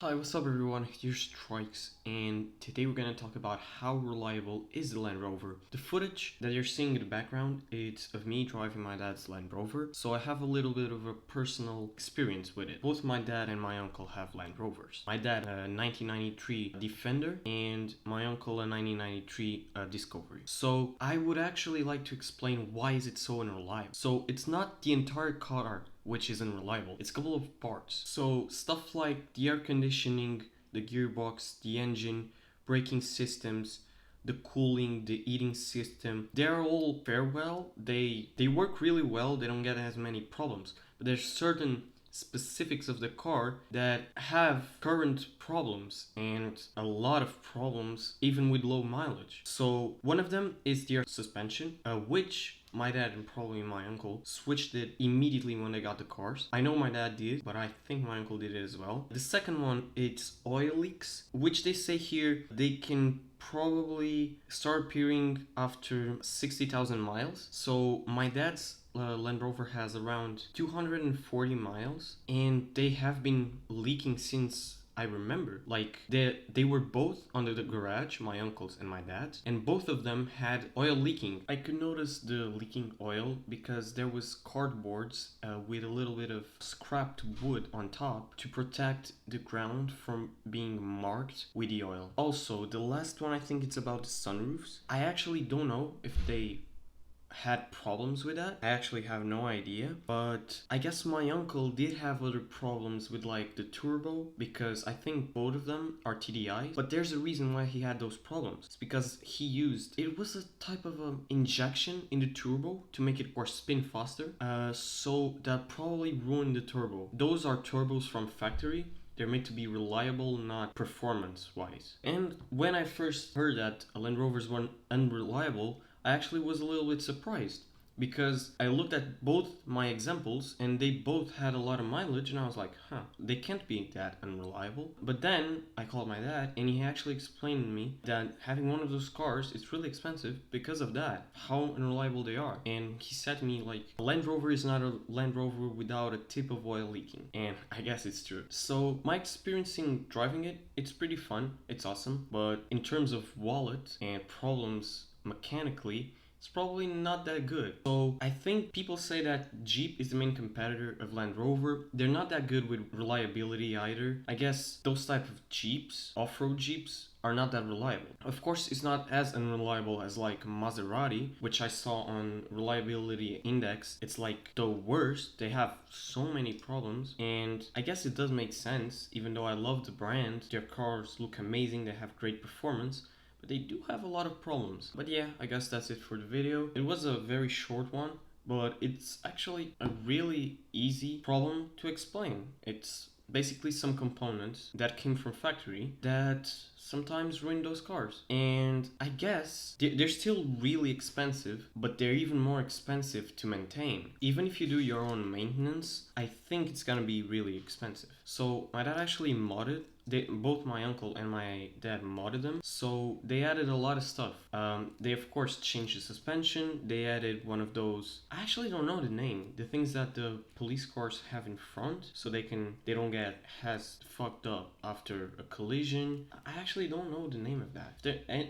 Hi, what's up everyone, here's Strikes, and today we're gonna talk about how reliable is the Land Rover. The footage that you're seeing in the background, it's of me driving my dad's Land Rover, so I have a little bit of a personal experience with it. Both my dad and my uncle have Land Rovers. My dad a 1993 Defender, and my uncle a 1993 Discovery. So I would actually like to explain why is it so unreliable. So it's not the entire car which is unreliable. It's a couple of parts. So stuff like the air conditioning, the gearbox, the engine, braking systems, the cooling, the heating system, they're all fare well. They work really well. They don't get as many problems. But there's certain specifics of the car that have current problems and a lot of problems even with low mileage. So one of them is the air suspension, which my dad and probably my uncle switched it immediately when they got the cars. I know my dad did, but I think my uncle did it as well. The second one, it's oil leaks, which they say here they can probably start appearing after 60,000 miles. So my dad's Land Rover has around 240 miles, and they have been leaking since I remember. Like they were both under the garage, my uncle's and my dad's, and both of them had oil leaking. I could notice the leaking oil because there was cardboards with a little bit of scrapped wood on top to protect the ground from being marked with the oil. Also, the last one, I think it's about the sunroofs. I actually don't know if they had problems with that. I actually have no idea, but I guess my uncle did have other problems with like the turbo, because I think both of them are TDIs, but there's a reason why he had those problems. It's because he used, it was a type of injection in the turbo to make it more spin faster, so that probably ruined the turbo. Those are turbos from factory. They're meant to be reliable, not performance-wise. And when I first heard that Land Rovers were unreliable, I actually was a little bit surprised, because I looked at both my examples and they both had a lot of mileage, and I was like, they can't be that unreliable. But then I called my dad and he actually explained to me that having one of those cars is really expensive because of that, how unreliable they are. And he said to me like, a Land Rover is not a Land Rover without a tip of oil leaking. And I guess it's true. So my experience in driving it, it's pretty fun, it's awesome, but in terms of wallet and problems mechanically, it's probably not that good. So I think people say that Jeep is the main competitor of Land Rover. They're not that good with reliability either. I guess those type of Jeeps, off-road Jeeps, are not that reliable. Of course, it's not as unreliable as like Maserati, which I saw on reliability index. It's like the worst. They have so many problems, and I guess it does make sense. Even though I love the brand, their cars look amazing, they have great performance, but they do have a lot of problems. But yeah, I guess that's it for the video. It was a very short one, but it's actually a really easy problem to explain. It's basically some components that came from factory that sometimes ruin those cars. And I guess they're still really expensive, but they're even more expensive to maintain. Even if you do your own maintenance, I think it's gonna be really expensive. So my dad actually modded, both my uncle and my dad modded them. So they added a lot of stuff. They of course changed the suspension. They added one of those, I actually don't know the name, the things that the police cars have in front, so they don't get has fucked up after a collision. I actually don't know the name of that.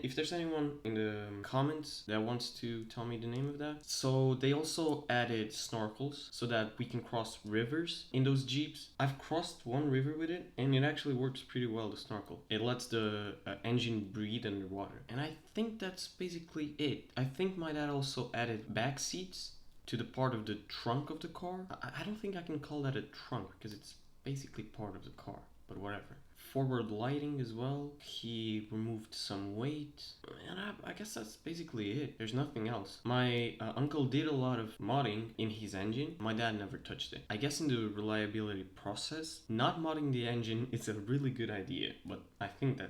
If there's anyone in the comments that wants to tell me the name of that. So they also added snorkels so that we can cross rivers in those Jeeps. I've crossed one river with it and it actually works pretty well, the snorkel. It lets the engine breathe underwater. And I think that's basically it. I think my dad also added back seats to the part of the trunk of the car. I don't think I can call that a trunk because it's basically part of the car, but whatever. Forward lighting as well. He removed some weight, and I guess that's basically it. There's nothing else. My uncle did a lot of modding in his engine. My dad never touched it. I guess in the reliability process, not modding the engine is a really good idea, but I think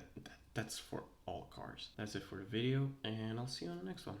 that's for all cars. That's it for the video, and I'll see you on the next one.